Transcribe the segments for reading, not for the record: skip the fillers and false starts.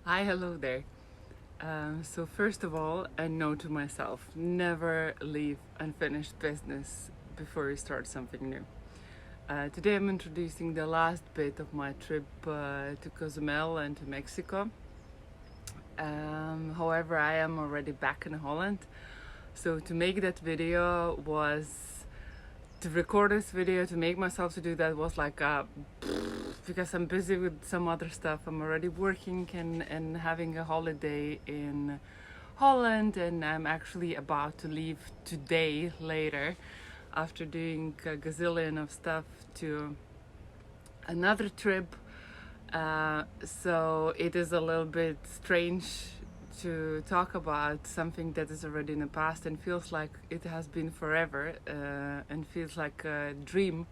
Hi, hello there. So first of all, a note to myself: never leave unfinished business before you start something new. Today I'm introducing the last bit of my trip to Cozumel and to Mexico. However, I am already back in Holland. So to make that video was to record this video, to make myself to do that was like because I'm busy with some other stuff. I'm already working and having a holiday in Holland, and I'm actually about to leave today later after doing a gazillion of stuff to another trip. So it is a little bit strange to talk about something that is already in the past and feels like it has been forever, and feels like a dream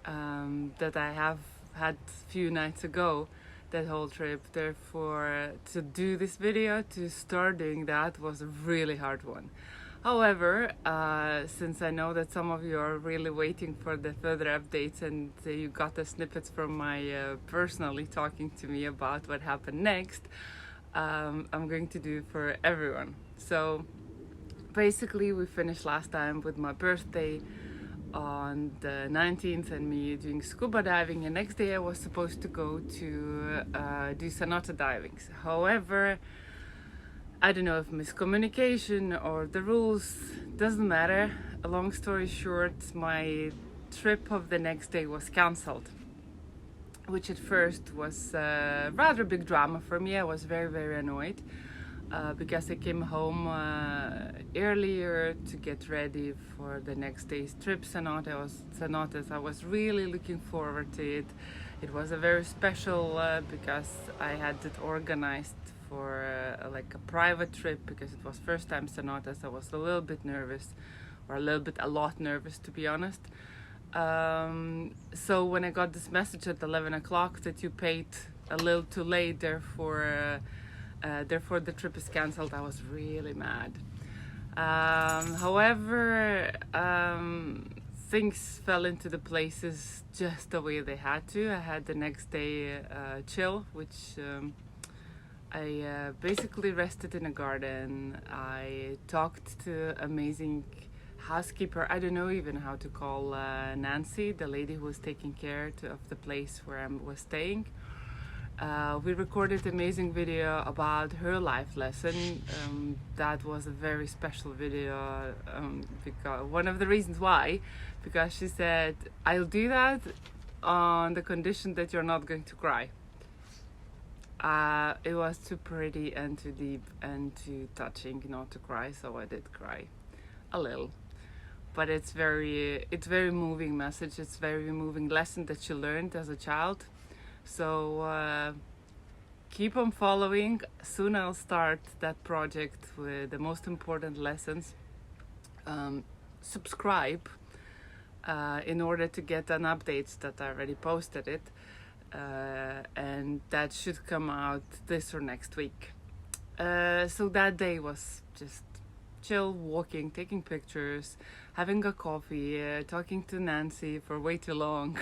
that I have had a few nights ago, that whole trip. Therefore, to do this video, to start doing that, was a really hard one. However, since I know that some of you are really waiting for the further updates and you got the snippets from my personally talking to me about what happened next, I'm going to do for everyone. So basically, we finished last time with my birthday on the 19th and me doing scuba diving, and next day I was supposed to go to do cenote diving. However, I don't know if miscommunication or the rules, doesn't matter. A long story short, my trip of the next day was cancelled, which at first was rather big drama for me. I was very annoyed because I came home earlier to get ready for the next day's trip. Cenotes, I was really looking forward to it. It was a very special because I had it organized for like a private trip, because it was first time cenotes. I was a little bit nervous, or a lot nervous, to be honest. So when I got this message at 11 o'clock that you paid a little too late, therefore the trip is cancelled, I was really mad. However, things fell into the places just the way they had to. I had the next day chill, which I basically rested in a garden. I talked to amazing housekeeper. I don't know even how to call Nancy, the lady who was taking care of the place where I was staying. We recorded an amazing video about her life lesson. That was a very special video, because one of the reasons why, because she said, I'll do that on the condition that you're not going to cry. It was too pretty and too deep and too touching not to cry, so I did cry a little. But it's very moving message. It's very moving lesson that she learned as a child. So keep on following. Soon I'll start that project with the most important lessons. Subscribe in order to get an updates that I already posted it. And that should come out this or next week. So that day was just chill, walking, taking pictures, having a coffee, talking to Nancy for way too long.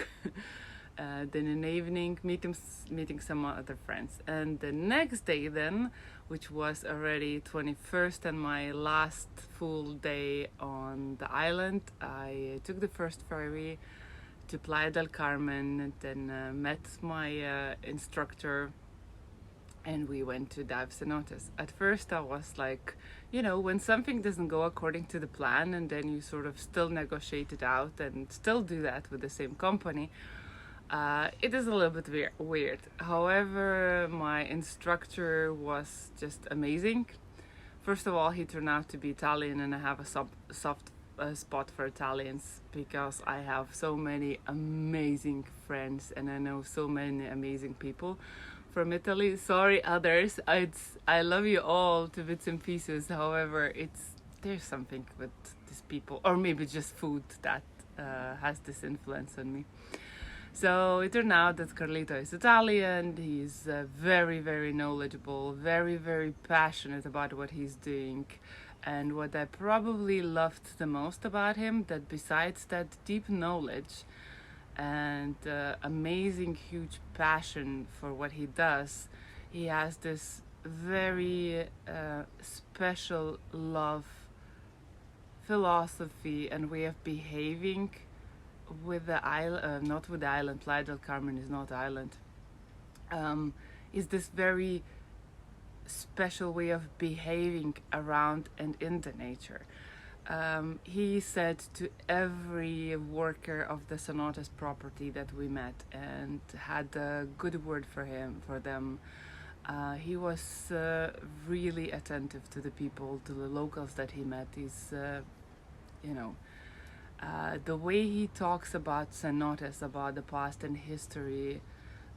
Then in the evening, meeting some other friends. And the next day then, which was already 21st and my last full day on the island, I took the first ferry to Playa del Carmen, and then met my instructor, and we went to dive cenotes. At first I was like, when something doesn't go according to the plan and then you sort of still negotiate it out and still do that with the same company, it is a little bit weird. However, my instructor was just amazing. First of all, he turned out to be Italian, and I have a soft spot for Italians because I have so many amazing friends and I know so many amazing people from Italy. Sorry others, I love you all to bits and pieces. However, there's something with these people, or maybe just food, that has this influence on me. So it turned out that Carlito is Italian. He's very knowledgeable, very passionate about what he's doing. And what I probably loved the most about him, that besides that deep knowledge and amazing huge passion for what he does, he has this very special love philosophy and way of behaving with the island, not with the island. Playa del Carmen is not island. Is this very special way of behaving around and in the nature. He said to every worker of the Cenotes property that we met and had a good word for them. He was really attentive to the people, to the locals that he met. He's, you know, the way he talks about Cenotes, about the past and history,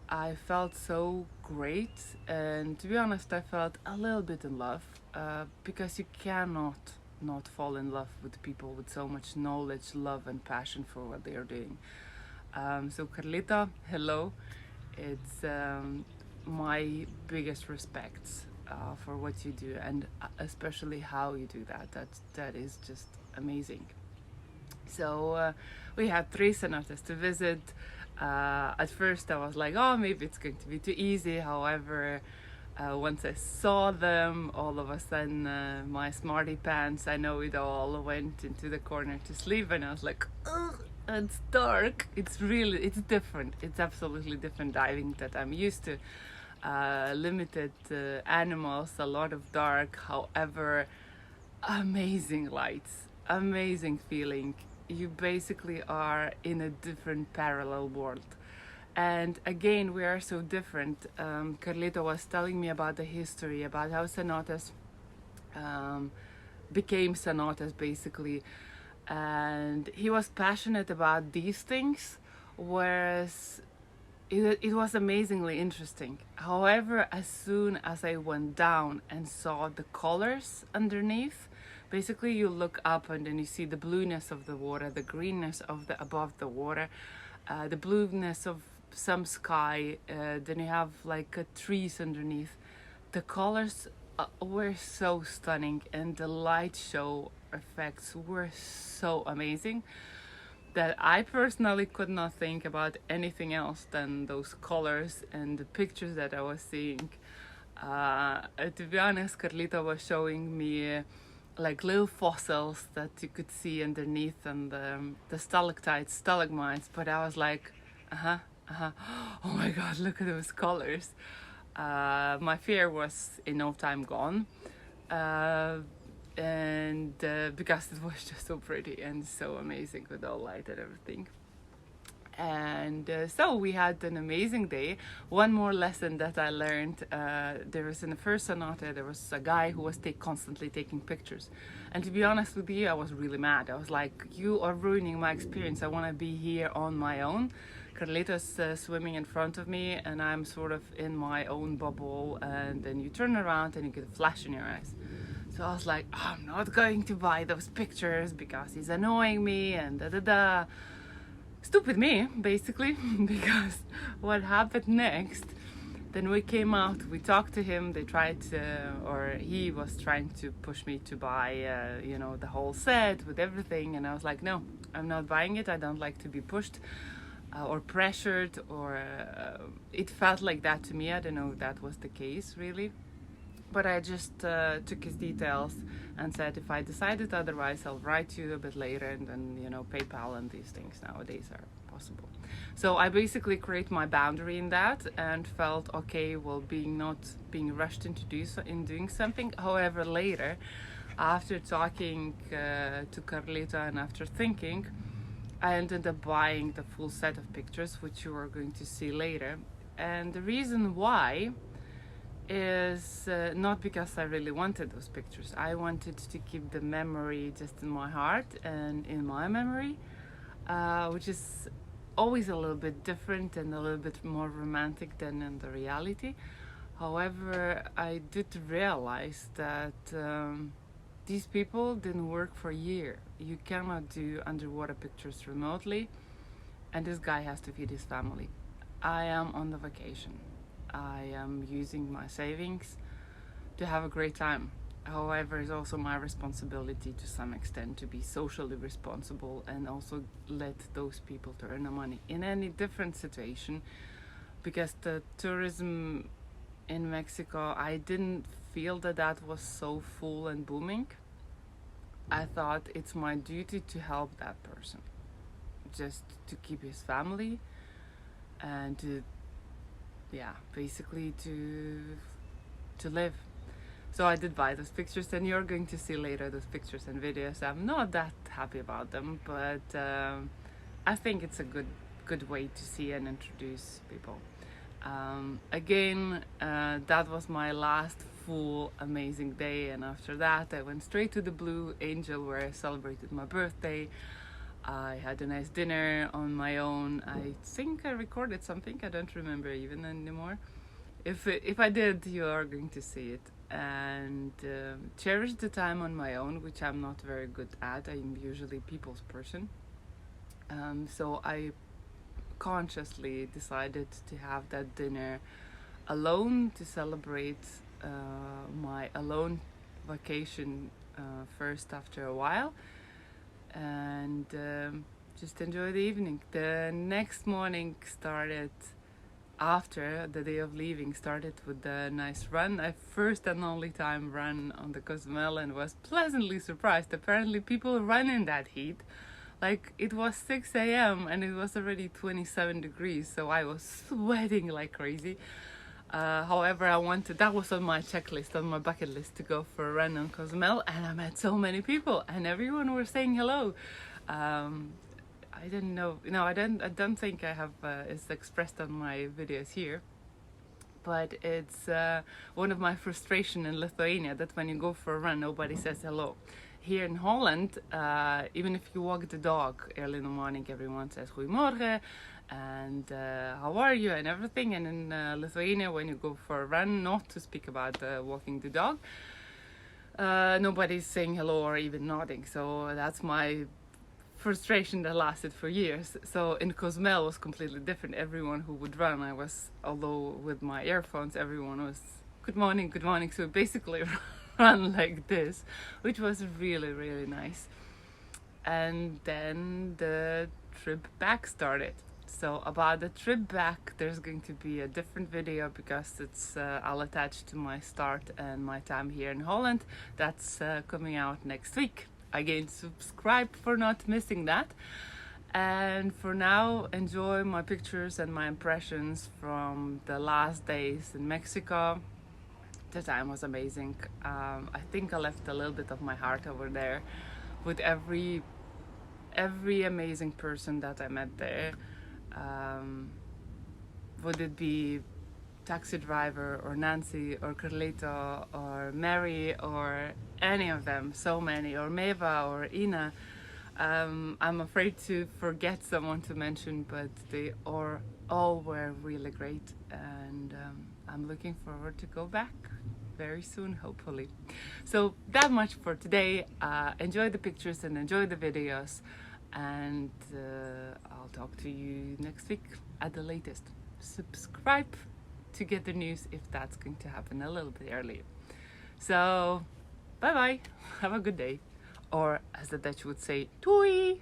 I felt so great. And to be honest, I felt a little bit in love, because you cannot not fall in love with people with so much knowledge, love, and passion for what they are doing. So Carlita, hello. It's my biggest respects for what you do, and especially how you do that. That is just amazing. So we had 3 cenotes to visit. At first I was like, oh, maybe it's going to be too easy. However, once I saw them, all of a sudden my smarty pants, I know it all, went into the corner to sleep, and I was like, ugh, it's dark. It's different. It's absolutely different diving that I'm used to. Limited animals, a lot of dark, however, amazing lights, amazing feeling. You basically are in a different parallel world. And again, we are so different. Carlito was telling me about the history, about how cenotes became cenotes basically. And he was passionate about these things, whereas it was amazingly interesting. However, as soon as I went down and saw the colors underneath, basically you look up and then you see the blueness of the water, the greenness of the above the water, the blueness of some sky, then you have like trees underneath. The colors were so stunning, and the light show effects were so amazing that I personally could not think about anything else than those colors and the pictures that I was seeing. To be honest, Carlita was showing me like little fossils that you could see underneath, and the stalactites, stalagmites, but I was like, oh my god, look at those colors. My fear was in no time gone, and because it was just so pretty and so amazing with all light and everything. And so we had an amazing day. One more lesson that I learned, there was in the first cenote, there was a guy who was constantly taking pictures. And to be honest with you, I was really mad. I was like, you are ruining my experience. I want to be here on my own. Carlita's swimming in front of me, and I'm sort of in my own bubble, and then you turn around and you get a flash in your eyes. So I was like, oh, I'm not going to buy those pictures because he's annoying me and da-da-da. Stupid me, basically, because what happened next, then we came out, we talked to him, he was trying to push me to buy, the whole set with everything, and I was like, no, I'm not buying it. I don't like to be pushed or pressured, or it felt like that to me. I don't know if that was the case, really. But I just took his details and said, if I decided otherwise, I'll write you a bit later. And then, PayPal and these things nowadays are possible. So I basically create my boundary in that, and felt okay, well, not being rushed into doing something. However, later, after talking to Carlita and after thinking, I ended up buying the full set of pictures, which you are going to see later. And the reason why is not because I really wanted those pictures. I wanted to keep the memory just in my heart and in my memory, which is always a little bit different and a little bit more romantic than in the reality. However, I did realize that these people didn't work for a year. You cannot do underwater pictures remotely, and this guy has to feed his family. I am on the vacation. I am using my savings to have a great time. However, it's also my responsibility to some extent to be socially responsible and also let those people to earn the money in any different situation, because the tourism in Mexico, I didn't feel that that was so full and booming. I thought it's my duty to help that person, just to keep his family and to, yeah, basically to live. So I did buy those pictures, and you're going to see later those pictures and videos. I'm not that happy about them, but I think it's a good way to see and introduce people. Again, that was my last full amazing day, and after that I went straight to the Blue Angel where I celebrated my birthday. I had a nice dinner on my own. I think I recorded something, I don't remember even anymore. If I did, you are going to see it. And cherish the time on my own, which I'm not very good at. I'm usually people's person. So I consciously decided to have that dinner alone to celebrate my alone vacation first after a while, and just enjoy the evening. The next morning started after the day of leaving, started with a nice run. I first and only time run on the Cozumel and was pleasantly surprised. Apparently people run in that heat. Like, it was 6 a.m. and it was already 27 degrees, so I was sweating like crazy. However, that was on my checklist, on my bucket list, to go for a run on Cozumel, and I met so many people and everyone was saying hello. I didn't know, I don't think I have it's expressed on my videos here, but it's one of my frustration in Lithuania that when you go for a run, nobody says hello. Here in Holland, even if you walk the dog early in the morning, everyone says goedemorgen and how are you and everything. And in Lithuania, when you go for a run, not to speak about walking the dog, nobody's saying hello or even nodding. So that's my frustration that lasted for years. So in Cozumel was completely different. Everyone who would run, although with my earphones, everyone was good morning, good morning. So basically run like this, which was really, really nice. And then the trip back started. So about the trip back, there's going to be a different video because I'll attach to my start and my time here in Holland. That's coming out next week. Again, subscribe for not missing that. And for now, enjoy my pictures and my impressions from the last days in Mexico. The time was amazing. I think I left a little bit of my heart over there with every amazing person that I met there. Would it be taxi driver or Nancy or Carlito or Mary or any of them, so many, or Meva or Ina. I'm afraid to forget someone to mention, but they all were really great, and I'm looking forward to go back very soon, hopefully. So that much for today. Enjoy the pictures and enjoy the videos, and I'll talk to you next week at the latest. Subscribe to get the news if that's going to happen a little bit earlier. So bye bye, have a good day, or as the Dutch would say, doei.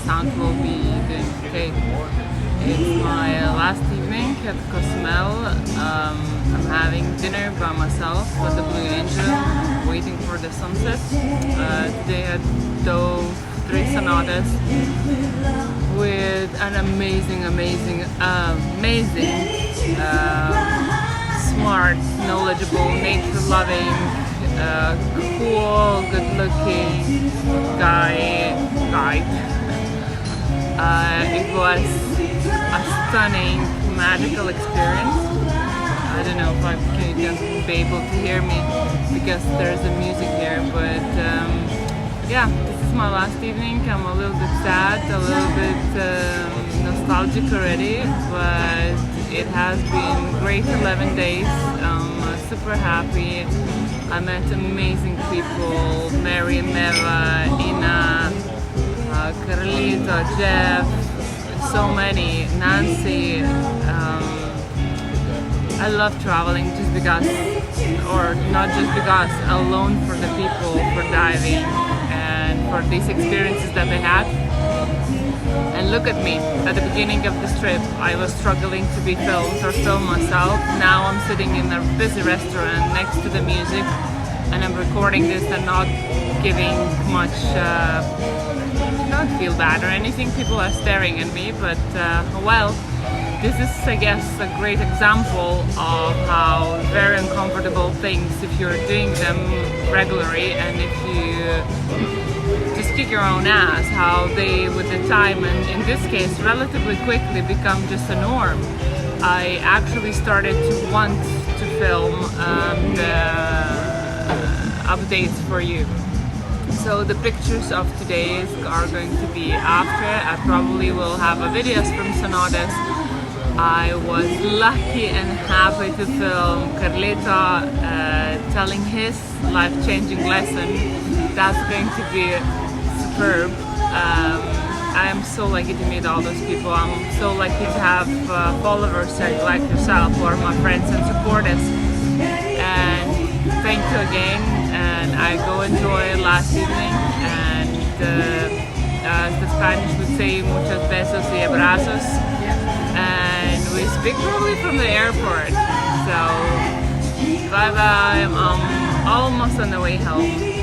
sound will be doing okay. It's my last evening at Cozumel. I'm having dinner by myself with the Blue Angel, waiting for the sunset. Today I dove 3 sonatas with an amazing, smart, knowledgeable, nature-loving, cool, good-looking guy. It was a stunning, magical experience. I don't know if I can be able to hear me because there's the music here, but yeah, this is my last evening. I'm a little bit sad, a little bit nostalgic already, but it has been great 11 days. I'm super happy. I met amazing people, Mary, Meva, Ina, Carlito, Jeff, so many, Nancy. I love traveling just because, or not just because, alone for the people, for diving and for these experiences that they had. And look at me, at the beginning of this trip I was struggling to be filmed or film myself. Now I'm sitting in a busy restaurant next to the music and I'm recording this and not giving much, don't feel bad or anything. People are staring at me, but well, this is, I guess, a great example of how very uncomfortable things, if you're doing them regularly and if you just kick your own ass, how they, with the time, and in this case, relatively quickly become just a norm. I actually started to want to film the updates for you. So the pictures of today are going to be after. I probably will have a videos from sonatas. I was lucky and happy to film Carlito telling his life-changing lesson. That's going to be superb. I am so lucky to meet all those people. I'm so lucky to have followers like yourself who are my friends and supporters. And thank you again. And I go enjoy last evening. And as the Spanish would say, muchos besos y abrazos. And we speak probably from the airport. So bye bye. I'm almost on the way home.